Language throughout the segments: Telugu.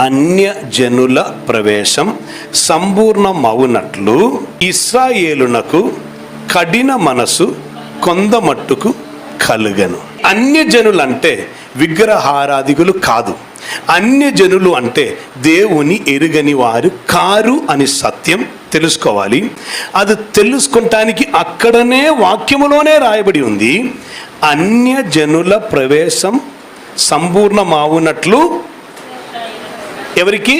అన్యజనుల ప్రవేశం సంపూర్ణమవునట్లు ఇశ్రాయేలునకు కఠిన మనసు కొందమట్టుకు కలుగను. అన్యజనులు అంటే విగ్రహారాధికులు కాదు. అన్యజనులు అంటే దేవుని ఎరుగని వారు కారు అని సత్యం తెలుసుకోవాలి. అది తెలుసుకోవటానికి అక్కడనే వాక్యములోనే రాయబడి ఉంది, అన్యజనుల ప్రవేశం సంపూర్ణమవునట్లు ఎవరికి?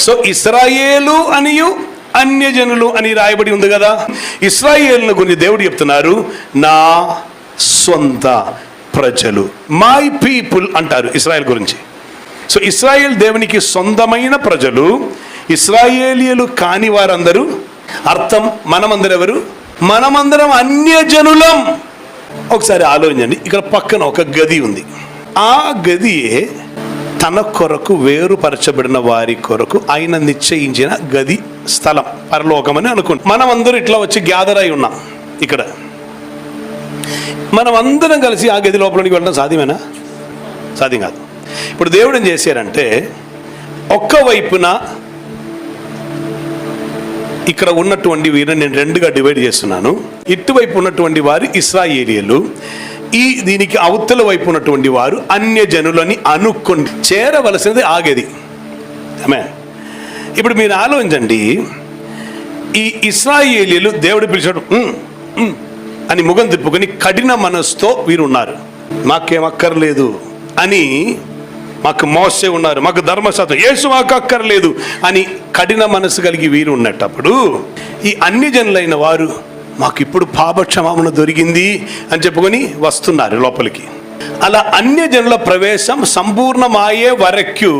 సో ఇశ్రాయేలు అనియు అన్యజనులు అని రాయబడి ఉంది కదా. ఇశ్రాయేలుల గురించి దేవుడు చెప్తున్నారు, నా సొంత ప్రజలు, మై పీపుల్ అంటారు ఇశ్రాయేల్ గురించి. సో ఇశ్రాయేల్ దేవునికి సొంతమైన ప్రజలు. ఇశ్రాయేలీయులు కాని వారందరూ, అర్థం మనమందరం ఎవరు? మనమందరం అన్యజనులం. ఒకసారి ఆలోచించండి, ఇక్కడ పక్కన ఒక గది ఉంది. ఆ గదియే తన కొరకు వేరుపరచబడిన వారి కొరకు ఆయన నిశ్చయించిన గది, స్థలం, పరలోకమని అనుకుంటాం. మనం అందరూ ఇట్లా వచ్చి గ్యాదర్ అయి ఉన్నాం ఇక్కడ. మనం అందరం కలిసి ఆ గది లోపలికి వెళ్ళడం సాధ్యమేనా? సాధ్యం కాదు. ఇప్పుడు దేవుడు ఏం చేశారంటే, ఒక్క వైపున ఇక్కడ ఉన్నటువంటి వీరిని నేను రెండుగా డివైడ్ చేస్తున్నాను. ఇటువైపు ఉన్నటువంటి వారు ఇశ్రాయేలీయులు, దీనికి అవతల వైపు ఉన్నటువంటి వారు అన్యజనులని అనుకుని చేరవలసినది ఆగేది. ఆమె ఇప్పుడు మీరు ఆలోచించండి, ఈ ఇశ్రాయేలీయులు దేవుడు పిలిచాడు అని ముఖం తిప్పుకొని కఠిన మనసుతో వీరు ఉన్నారు. మాకేం అక్కర్లేదు అని, మాకు మోసే ఉన్నారు, మాకు ధర్మశాస్త్రం, యేసు మాకు అక్కర్లేదు అని కఠిన మనసు కలిగి వీరు ఉన్నప్పుడు, ఈ అన్యజనులైన వారు మాకు ఇప్పుడు పాపక్షమాపణ దొరికింది అని చెప్పుకొని వస్తున్నారు లోపలికి. అలా అన్యజనుల ప్రవేశం సంపూర్ణమయ్యే వరకు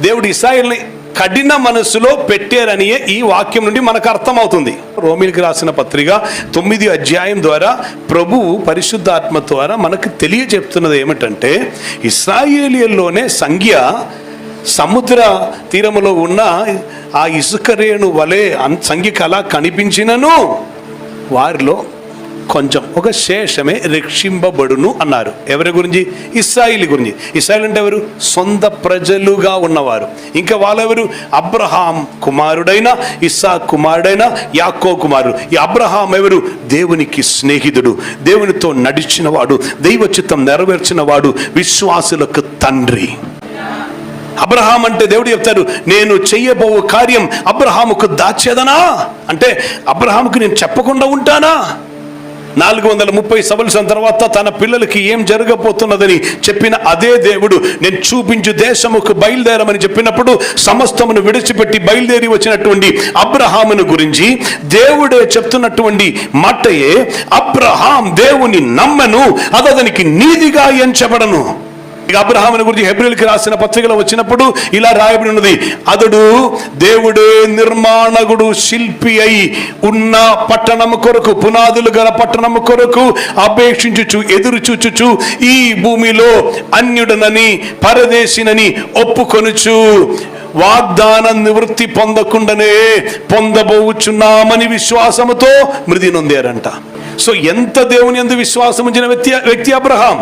దేవుడు ఇశ్రాయేలుని కఠిన మనసులో పెట్టారని ఈ వాక్యం నుండి మనకు అర్థమవుతుంది. రోమీయులకు రాసిన పత్రిక 9వ అధ్యాయం ద్వారా ప్రభువు పరిశుద్ధాత్మ ద్వారా మనకు తెలియజెప్తున్నది ఏమిటంటే, ఇశ్రాయేలీయుల్లోనే సంఖ్య సముద్ర తీరములో ఉన్న ఆ ఇసుక రేణు వలె సంఖ్యకు అలా కనిపించినను వారిలో కొంచెం ఒక శేషమే రక్షింపబడును అన్నారు. ఎవరి గురించి? ఇశ్రాయేలు గురించి. ఇశ్రాయేలు అంటే ఎవరు? సొంత ప్రజలుగా ఉన్నవారు. ఇంకా వాళ్ళెవరు? అబ్రహాం కుమారుడైన, ఇస్సాకు కుమారుడైన, యాకోబు కుమారుడు. ఈ అబ్రహాం ఎవరు? దేవునికి స్నేహితుడు, దేవునితో నడిచిన వాడు, దైవ చిత్తం నెరవేర్చిన వాడు, విశ్వాసులకు తండ్రి. అబ్రహాం అంటే దేవుడు చెప్తారు, నేను చెయ్యబో కార్యం అబ్రహాముకు దాచేదనా అంటే, అబ్రహాముకు నేను చెప్పకుండా ఉంటానా? 430 సంవత్సరాల తర్వాత తన పిల్లలకి ఏం జరగబోతున్నదని చెప్పిన అదే దేవుడు, నేను చూపించు దేశముకు బయలుదేరమని చెప్పినప్పుడు సమస్తమును విడిచిపెట్టి బయలుదేరి వచ్చినటువంటి అబ్రహామును గురించి దేవుడే చెప్తున్నటువంటి మాటయే, అబ్రహాం దేవుని నమ్మను, అతనికి నీతిగా ఎంచబడను. అబ్రహాముని గురించి హెబ్రీయులకు రాసిన పత్రికలో వచ్చినప్పుడు ఇలా రాయబడి ఉన్నది, అతడు దేవుడే నిర్మాణకుడు, శిల్పి అయి ఉన్న పట్టణము కొరకు, పునాదులు గల పట్టణము కొరకు అపేక్షించుచు ఎదురు చూచుచు ఈ భూమిలో అన్యుడనని పరదేశినని ఒప్పుకొనుచు వాగ్దానం నివృత్తి పొందకుండానే పొందబోచున్నామని విశ్వాసముతో మృతి నొందారంట. సో ఎంత దేవుని యందు విశ్వాసం ఉంచిన వ్యక్తి అబ్రహాం.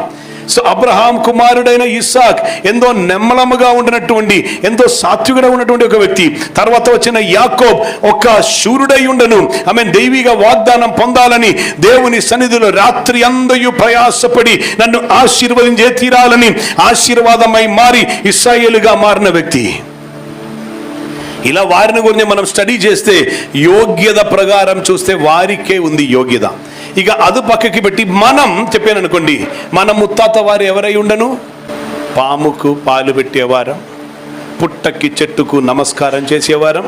సో అబ్రహాం కుమారుడైన ఇస్సాక్ ఎంతో నెమ్మలముగా ఉండినటువంటి, ఎంతో సాత్వికుగా ఉన్నటువంటి ఒక వ్యక్తి. తర్వాత వచ్చిన యాకోబ్ ఒక శూరుడై ఉండను, ఆమె దైవిక వాగ్దానం పొందాలని దేవుని సన్నిధిలో రాత్రి అందయు ప్రయాసపడి నన్ను ఆశీర్వదించే తీరాలని ఆశీర్వాదమై మారి ఇశ్రాయేలుగా మారిన వ్యక్తి. ఇలా వారిని గురించి మనం స్టడీ చేస్తే యోగ్యత ప్రకారం చూస్తే వారికే ఉంది యోగ్యత. ఇక అది పక్కకి పెట్టి మనం చెప్పాను అనుకోండి, మన ముత్తాత వారు ఎవరై ఉండను? పాముకు పాలు పెట్టేవారం, పుట్టకి చెట్టుకు నమస్కారం చేసేవారం,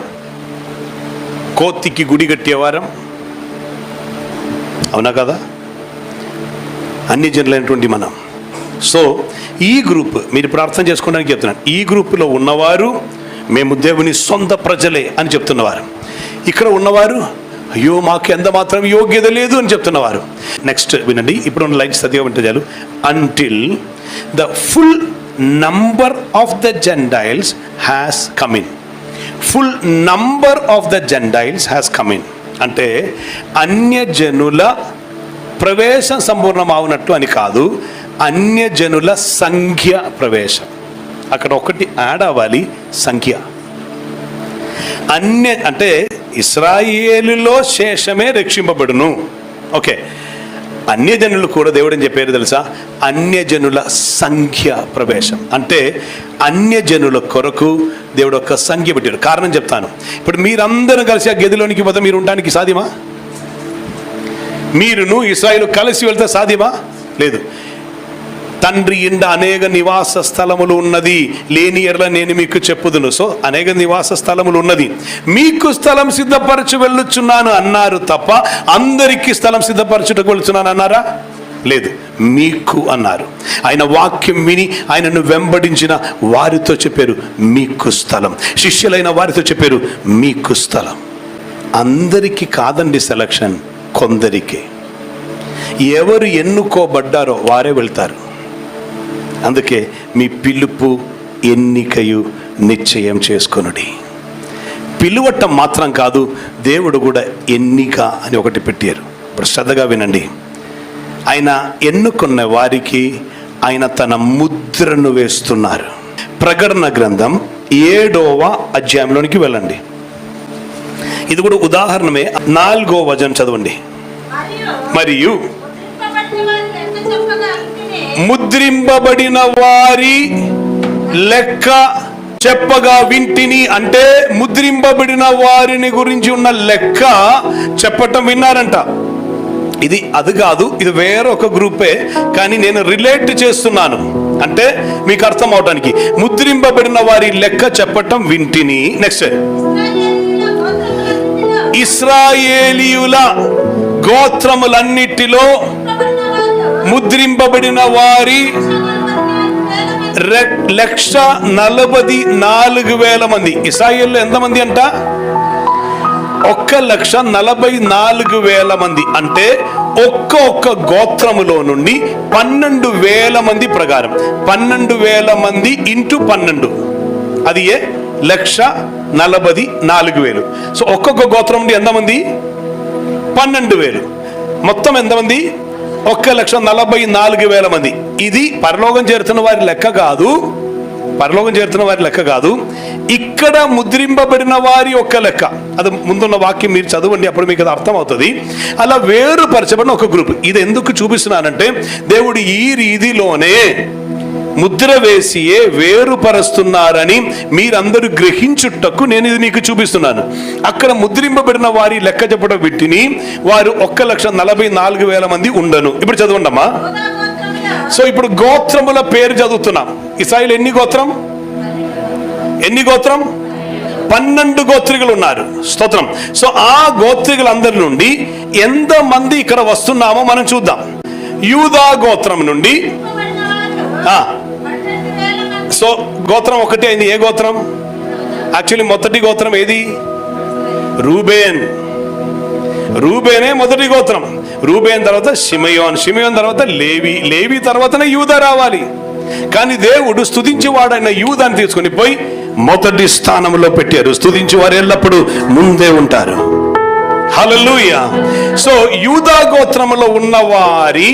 కోతికి గుడి కట్టేవారం. అవునా కదా? అన్ని జనులైనటువంటి మనం. సో ఈ గ్రూప్ మీరు ప్రార్థన చేసుకోవడానికి చెప్తున్నాను, ఈ గ్రూపులో ఉన్నవారు మేము దేవుని సొంత ప్రజలే అని చెప్తున్నవారు. ఇక్కడ ఉన్నవారు అయ్యో మాకు ఎంత మాత్రం యోగ్యత లేదు అని చెప్తున్నవారు. నెక్స్ట్ వినండి, ఇప్పుడు ఉన్న లైన్స్ చదివే చాలు. Until the full number of the Gentiles has come in. Full number of the Gentiles has come in అంటే అన్యజనుల ప్రవేశం సంపూర్ణం అవునట్టు అని కాదు, అన్యజనుల సంఖ్య ప్రవేశం. అక్కడ ఒకటి యాడ్ అవ్వాలి, సంఖ్య. అంటే ఇశ్రాయేలులో శేషమే రక్షింపబడును. ఓకే, అన్యజనులు కూడా దేవుడు అని చెప్పారు తెలుసా? అన్యజనుల సంఖ్య ప్రవేశం. అంటే అన్యజనుల కొరకు దేవుడు ఒక సంఖ్య పెట్టాడు. కారణం చెప్తాను. ఇప్పుడు మీరందరూ కలిసి ఆ గదిలోనికి పోతే మీరు ఉండడానికి సాధ్యమా? మీరును ఇశ్రాయేలు కలిసి వెళ్తే సాధ్యమా? లేదు. తండ్రి ఇంట అనేక నివాస స్థలములు ఉన్నది, లేని ఎడల నేను మీకు చెప్పుదును. సో అనేక నివాస స్థలములు ఉన్నది, మీకు స్థలం సిద్ధపరచు వెళ్ళుచున్నాను అన్నారు తప్ప అందరికీ స్థలం సిద్ధపరచుటకు వెళ్తున్నాను అన్నారా? లేదు, మీకు అన్నారు. ఆయన వాక్యం విని ఆయనను వెంబడించిన వారితో చెప్పారు మీకు స్థలం. శిష్యులైన వారితో చెప్పారు మీకు స్థలం. అందరికీ కాదండి సెలక్షన్, కొందరికే. ఎవరు ఎన్నుకోబడ్డారో వారే వెళ్తారు. అందుకే మీ పిలుపు ఎన్నికయు నిశ్చయం చేసుకొనుడి. పిలువటం మాత్రం కాదు, దేవుడు కూడా ఎన్నిక అని ఒకటి పెట్టారు. ఇప్పుడు శ్రద్ధగా వినండి. ఆయన ఎన్నుకున్న వారికి ఆయన తన ముద్రను వేస్తున్నారు. ప్రకటన గ్రంథం 7వ అధ్యాయంలోనికి వెళ్ళండి. ఇది కూడా ఉదాహరణమే. 4వ వచనం చదవండి. మరియు ముద్రింపబడిన వారి లెక్క చెప్పగా వింటిని. అంటే ముద్రింపబడిన వారిని గురించి ఉన్న లెక్క చెప్పటం విన్నారంట. ఇది అది కాదు, ఇది వేరొక గ్రూపే, కానీ నేను రిలేట్ చేస్తున్నాను అంటే మీకు అర్థం అవడానికి. ముద్రింపబడిన వారి లెక్క చెప్పటం వింటిని. నెక్స్ట్, ఇశ్రాయేలీయుల గోత్రములన్నిటిలో ముద్రింపబడిన వారి 1,44,000 మంది. ఇశ్రాయేలులో ఎంతమంది అంట? 1,44,000 మంది. అంటే ఒక్క గోత్రములో నుండి 12,000 మంది ప్రకారం 12,000 మంది ఇంటూ 12, అది 1,44,000. సో ఒక్కొక్క గోత్రం నుండి ఎంతమంది? 12,000. మొత్తం ఎంతమంది? 1,44,000 మంది. ఇది పరలోకం చేరుతున్న వారి లెక్క కాదు, పరలోకం చేరుతున్న వారి లెక్క కాదు. ఇక్కడ ముద్రింపబడిన వారి ఒక్క లెక్క. అది ముందున్న వాక్యం మీరు చదవండి, అప్పుడు మీకు అది అర్థం అవుతుంది. అలా వేరుపరచబడిన ఒక గ్రూప్. ఇది ఎందుకు చూపిస్తున్నానంటే దేవుడు ఈ రీతిలోనే ముద్ర వేసియే వేరుపరుస్తున్నారని మీరందరూ గ్రహించుటకు నేను ఇది మీకు చూపిస్తున్నాను. అక్కడ ముద్రింపబడిన వారి లెక్క చెప్పడం విట్టిని వారు 1,44,000 మంది ఉండను. ఇప్పుడు చదవండమ్మా. సో ఇప్పుడు గోత్రముల పేరు చదువుతున్నాం. ఇశ్రాయేలు ఎన్ని గోత్రం? 12 గోత్రికులు ఉన్నారు. స్తోత్రం. సో ఆ గోత్రికులందరి నుండి ఎంతమంది ఇక్కడ వస్తున్నామో మనం చూద్దాం. యూదా గోత్రం నుండి సో గోత్రం ఒకటి అయింది. ఏ గోత్రం? యాక్చువల్లీ మొదటి గోత్రం ఏది? రూబేన్. రూబేనే మొదటి గోత్రం. రూబేన్ తర్వాత షిమయోన్, షిమయోన్ తర్వాత లేవి, లేవి తర్వాతనే యూదా రావాలి. కానీ దేవుడు స్తుతించేవాడైన యూదాని తీసుకుని పోయి మొదటి స్థానంలో పెట్టారు. స్తుతించే వారు ఎల్లప్పుడూ ముందే ఉంటారు. హల్లెలూయా. సో యూదా గోత్రంలో ఉన్న వారి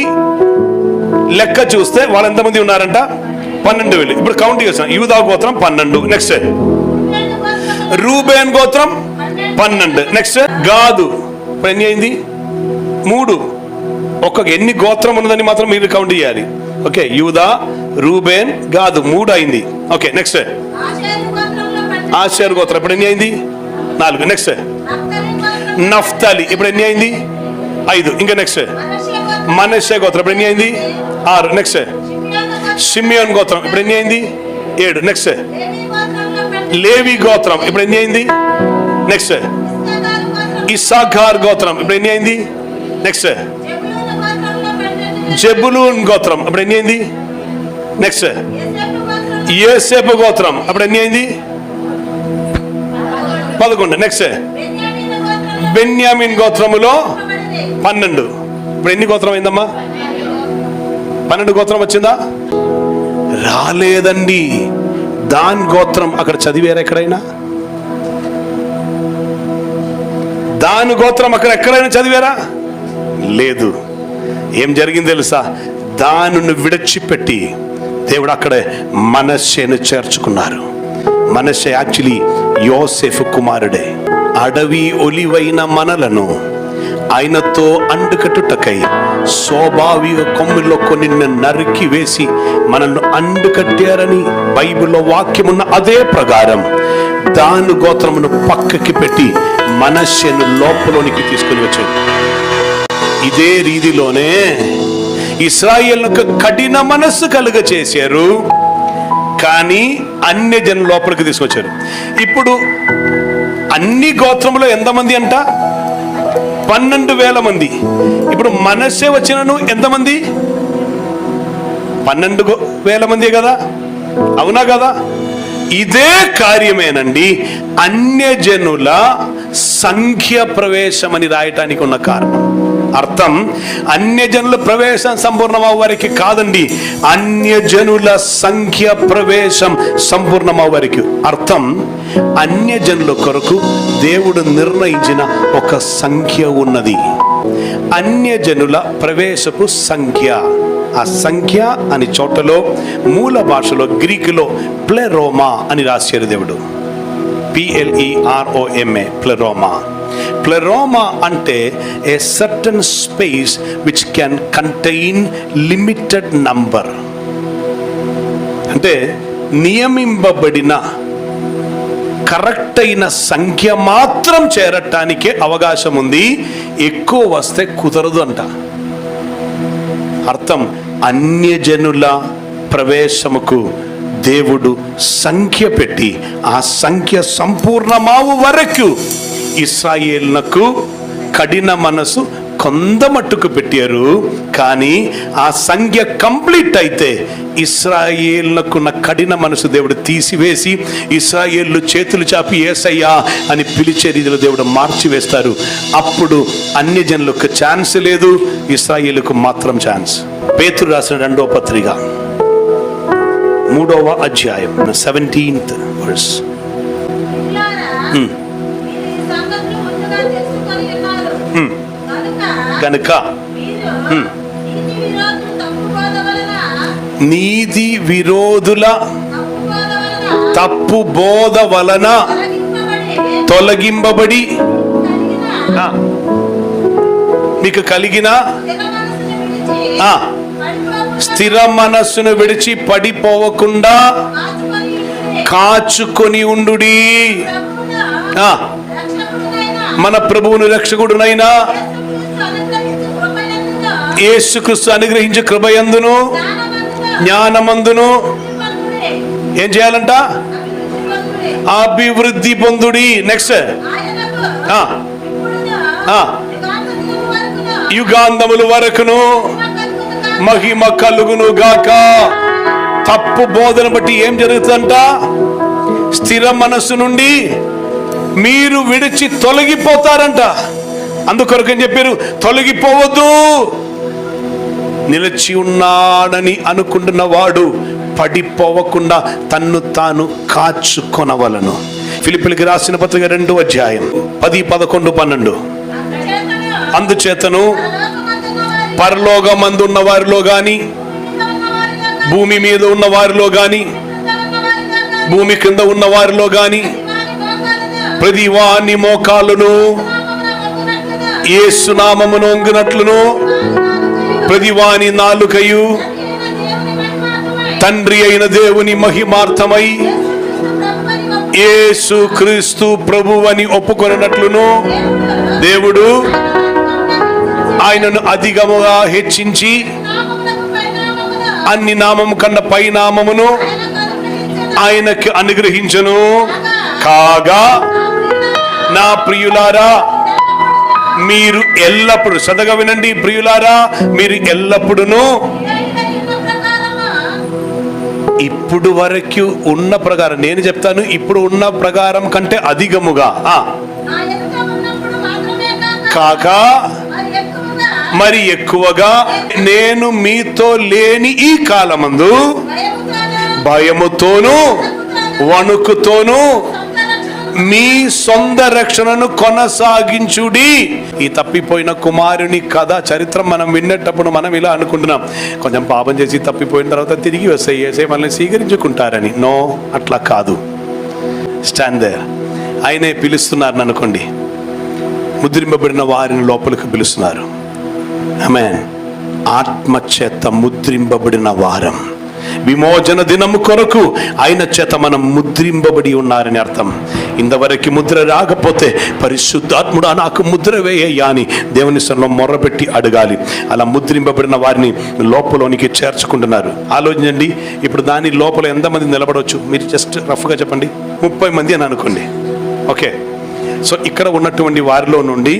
లెక్క చూస్తే వాళ్ళు ఎంతమంది ఉన్నారంట? 12,000. ఇప్పుడు కౌంట్ చేస్తాం. యూదా గోత్రం 12. నెక్స్ట్ రూబేన్ గోత్రం 12. నెక్స్ట్ గాదు. ఇప్పుడు ఎన్ని అయింది? 3. ఒక్కొక్క ఎన్ని గోత్రం ఉన్నదని మాత్రం మీరు కౌంట్ చేయాలి. ఓకే, యూదా, రూబేన్, గాదు 3 అయింది. ఓకే, నెక్స్ట్ ఆషేర్ గోత్రం ఇప్పుడు ఎన్ని అయింది? 4. నెక్స్ట్ నఫ్తాలి ఇప్పుడు ఎన్ని అయింది? 5. ఇంకా నెక్స్ట్ మనష్షే గోత్రం ఇప్పుడు ఎన్ని అయింది? 6. నెక్స్ట్ షిమియోన్ గోత్రం ఇప్పుడు ఎన్ని అయింది? 7. నెక్స్ట్ లేవి గోత్రం ఇప్పుడు ఎన్ని అయింది? నెక్స్ట్ ఇస్సాఖార్ గోత్రం ఇప్పుడు ఎన్ని అయింది? నెక్స్ట్ జెబులూన్ గోత్రం ఇప్పుడు ఎన్ని అయింది? నెక్స్ట్ యోసేపు గోత్రం అప్పుడు ఎన్ని అయింది? 11. నెక్స్ట్ బెన్యామిన్ గోత్రములో 12. ఇప్పుడు ఎన్ని గోత్రం అయిందమ్మా? 12 గోత్రం వచ్చిందా? రాలేదండి. దాన్ గోత్రం అక్కడ చదివారు ఎక్కడైనా? దాని గోత్రం అక్కడ ఎక్కడైనా చదివారా? లేదు. ఏం జరిగింది తెలుసా? దానిని విడిచిపెట్టి దేవుడు అక్కడే మనష్షేను చేర్చుకున్నారు. మనష్షే యాక్చువల్లీ యోసేఫు కుమారుడే. అడవి ఒలివైన మనలను ఆయనతో అండుకట్టుటకై స్వాభావిక కొమ్ముల్లో కొన్ని నరికి వేసి మనల్ని అండుకట్టారని బైబిల్లో వాక్యమున్న అదే ప్రకారం దాను గోత్రమును పక్కకి పెట్టి మనష్షేను లోపలోనికి తీసుకుని వచ్చాడు. ఇదే రీతిలోనే ఇశ్రాయేలుకు కఠిన మనస్సు కలుగ చేశారు, కానీ అన్య జనుల లోపలికి తీసుకొచ్చారు. ఇప్పుడు అన్ని గోత్రములో ఎంతమంది అంట? 12,000 మంది. ఇప్పుడు మనష్షే వచ్చినను ఎంతమంది? 12,000 మంది కదా, అవునా కదా? ఇదే కార్యమేనండి అన్యజనుల సంఖ్య ప్రవేశం అని రాయటానికి ఉన్న కారణం. అర్థం అన్యజనుల ప్రవేశం సంపూర్ణమవ్వరికి కాదండి, అన్యజనుల సంఖ్య ప్రవేశం సంపూర్ణమవ్వరికి. అర్థం అన్యజనుల కొరకు దేవుడు నిర్ణయించిన ఒక సంఖ్య ఉన్నది. అన్యజనుల ప్రవేశపు సంఖ్య, ఆ సంఖ్య అని చోటలో మూల భాషలో గ్రీకులో ప్లెరోమా అని రాశారు దేవుడు. PLEROMA, ప్లెరోమా. ప్లెరోమా అంటే a certain space which can contain limited number. అంటే నియమింపబడిన కరెక్ట్ అయిన సంఖ్య మాత్రం చేరటానికే అవకాశం ఉంది, ఎక్కువ వస్తే కుదరదు అంట. అర్థం అన్యజనుల ప్రవేశముకు దేవుడు సంఖ్య పెట్టి ఆ సంఖ్య సంపూర్ణమావు వరకు ఇశ్రాయేలునకు కఠిన మనసు కొంత మట్టుకు పెట్టారు. కానీ ఆ సంఖ్య కంప్లీట్ అయితే ఇశ్రాయేలునకున్న కఠిన మనసు దేవుడు తీసివేసి ఇశ్రాయేలు చేతులు చాపి యేసయ్యా అని పిలిచే రీతిలో దేవుడు మార్చివేస్తారు. అప్పుడు అన్యజనులకు ఛాన్స్ లేదు, ఇశ్రాయేలుకు మాత్రం ఛాన్స్. పేతురు రాసిన 2వ పత్రిక 3వ అధ్యాయం 17th verse. కనుక నీతి విరోధుల తప్పు బోధ వలన తొలగింపబడి మీకు కలిగిన స్థిర మనస్సును విడిచి పడిపోవకుండా కాచుకొని ఉండుడి. మన ప్రభువును రక్షకుడునైనా యేసుక్రీస్తు అనుగ్రహించు కృపయందును జ్ఞానమందును ఏం చేయాలంట? అభివృద్ధి పొందుడి. నెక్స్ట్ యుగాంతముల వరకును మహిమ కలుగును గాక. తప్పు బోధన బట్టి ఏం జరుగుతుందంట? స్థిర మనస్సు నుండి మీరు విడిచి తొలగిపోతారంట. అందుకొరకు ఏం చెప్పారు? తొలగిపోవద్దు. నిలిచి ఉన్నాడని అనుకుంటున్న వాడు పడిపోవకుండా తన్ను తాను కాచుకొనవలను. ఫిలిప్పీయులకు రాసిన పత్రిక 2వ అధ్యాయం 10, 11, 12. అందుచేతను పరలోకమందున్న వారిలో గాని, భూమి మీద ఉన్న వారిలో గాని, భూమి కింద ఉన్న వారిలో గాని ప్రతి వాని మోకాలును యేసు నామమును వంగునట్లును ప్రతి వాని నాలుకయు తండ్రి అయిన దేవుని మహిమార్థమై యేసు క్రీస్తు ప్రభువని ఒప్పుకొనున్నట్లును దేవుడు ఆయనను అధికముగా హెచ్చించి అన్ని నామము కన్నా పై నామమును ఆయనకు అనుగ్రహించును. కాగా నా ప్రియులారా, మీరు ఎల్లప్పుడు సదగా వినండి. ప్రియులారా, మీరు ఎల్లప్పుడును ఇప్పుడు వరకు ఉన్న ప్రకారం, నేను చెప్తాను, ఇప్పుడు ఉన్న ప్రకారం కంటే అధికముగా కాక మరి ఎక్కువగా నేను మీతో లేని ఈ కాలమందు భయముతోను వణుకుతోను మీ సొంత రక్షణను కొనసాగించుడి. ఈ తప్పిపోయిన కుమారుని కథ చరిత్ర మనం వినేటప్పుడు మనం ఇలా అనుకుంటున్నాం, కొంచెం పాపం చేసి తప్పిపోయిన తర్వాత తిరిగి వస్తాయి మనల్ని స్వీకరించుకుంటారని. నో, అట్లా కాదు. Stand there. ఆయనే పిలుస్తున్నారు అనుకోండి, ముద్రింపబడిన వారిని లోపలికి పిలుస్తున్నారు. ఆమేన్. ఆత్మచేత ముద్రింపబడిన వారం, విమోచన దినము కొరకు ఆయన చేత మనం ముద్రింపబడి ఉన్నారని అర్థం. ఇంతవరకు ముద్ర రాకపోతే పరిశుద్ధాత్ముడా నాకు ముద్ర వేయ్యా అని దేవుని సన్నిధిలో మొర్రపెట్టి అడగాలి. అలా ముద్రింపబడిన వారిని లోపలోనికి చేర్చుకుంటున్నారు. ఆలోచించండి, ఇప్పుడు దాని లోపల ఎంతమంది నిలబడవచ్చు? మీరు జస్ట్ రఫ్గా చెప్పండి. 30 మంది అని అనుకోండి. ఓకే, సో ఇక్కడ ఉన్నటువంటి వారిలో నుండి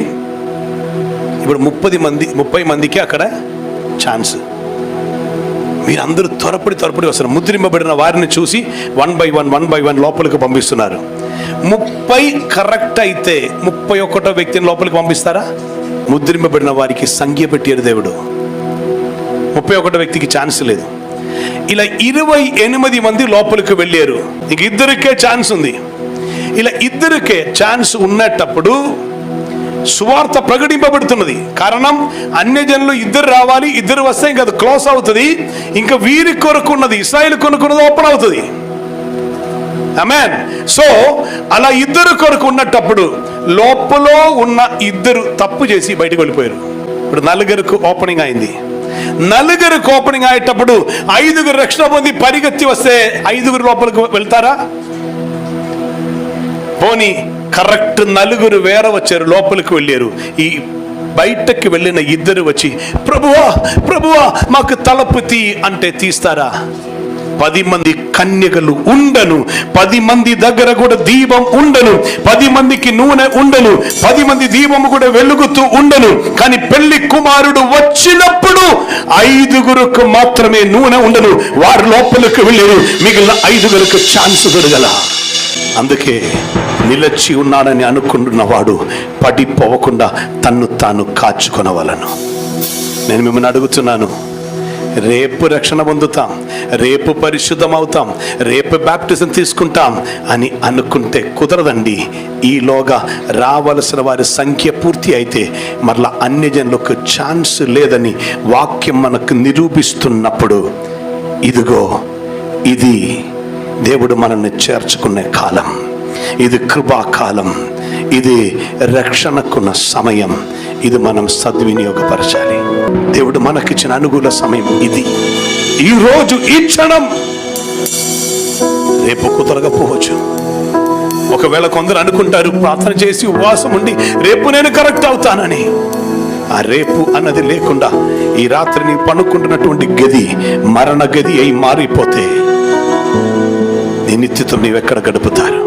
ఇప్పుడు 30 మందికి అక్కడ ఛాన్స్. మీరందరూ త్వరపడి వస్తారు. ముద్రింపబడిన వారిని చూసి 1 by 1 లోపలికి పంపిస్తున్నారు. 30 కరెక్ట్ అయితే 31వ వ్యక్తిని లోపలికి పంపిస్తారా? ముద్రింపబడిన వారికి సంఖ్య పెట్టారు దేవుడు. 31వ వ్యక్తికి ఛాన్స్ లేదు. ఇలా 28 మంది లోపలికి వెళ్ళారు. ఇంక ఇద్దరికే ఛాన్స్ ఉంది. ఇలా ఇద్దరికే ఛాన్స్ ఉన్నప్పుడు సువార్త ప్రకటింపబడుతున్నది. కారణం, అన్యజనులు ఇద్దరు రావాలి, ఇద్దరు వస్తే ఇంకా అది క్లోజ్ అవుతుంది. ఇంకా వీరి కొరకున్నది, ఇశ్రాయేలు కొనుక్కున్నది ఓపెన్ అవుతుంది. ఆమేన్. సో అలా ఇద్దరు కొరకు ఉన్నప్పుడు లోపల ఉన్న ఇద్దరు తప్పు చేసి బయటకు వెళ్ళిపోయారు. ఇప్పుడు 4 ఓపెనింగ్ అయింది. 4 ఓపెనింగ్ అయ్యేటప్పుడు 5 రక్షణ పొంది పరిగెత్తి వస్తే 5 లోపలికి వెళ్తారా? పోనీ కరెక్ట్ 4 వేరే వచ్చారు, లోపలికి వెళ్ళారు. ఈ బయటకి వెళ్ళిన 2 వచ్చి ప్రభువా మాకు తలుపు తీ అంటే తీస్తారా? 10 మంది కన్యకలు ఉండను, 10 మంది దగ్గర కూడా దీపం ఉండను, 10 మందికి నూనె ఉండను, 10 మంది దీపము కూడా వెలుగుతూ ఉండను. కానీ పెళ్లి కుమారుడు వచ్చినప్పుడు 5 మాత్రమే నూనె ఉండను. వారు లోపలికి వెళ్ళారు, మిగిలిన 5 ఛాన్స్ దొరకల. అందుకే నిలచి ఉన్నాడని అనుకుంటున్నవాడు పడిపోవకుండా తన్ను తాను కాచుకొనవలను. నేను మిమ్మల్ని అడుగుతున్నాను, రేపు రక్షణ పొందుతాం, రేపు పరిశుద్ధం అవుతాం, రేపు బాప్టిజం తీసుకుంటాం అని అనుకుంటే కుదరదండి. ఈలోగా రావలసిన వారి సంఖ్య పూర్తి అయితే మరలా అన్యజనులకు ఛాన్స్ లేదని వాక్యం మనకు నిరూపిస్తున్నప్పుడు, ఇదిగో ఇది దేవుడు మనల్ని చేర్చుకునే కాలం, ఇది కృపాకాలం, ఇది రక్షణకున్న సమయం. ఇది మనం సద్వినియోగపరచాలి. దేవుడు మనకిచ్చిన అనుకూల సమయం ఇది. ఈ రోజు, ఈ క్షణం. రేపు కుదరకపోవచ్చు. ఒకవేళ కొందరు అనుకుంటారు ప్రార్థన చేసి ఉపవాసం ఉండి రేపు నేను కరెక్ట్ అవుతానని. ఆ రేపు అన్నది లేకుండా ఈ రాత్రి నీ పనుకుంటున్నటువంటి గది మరణ గది అయి మారిపోతే నీ నిత్యత్వం నీవెక్కడ గడుపుతారు?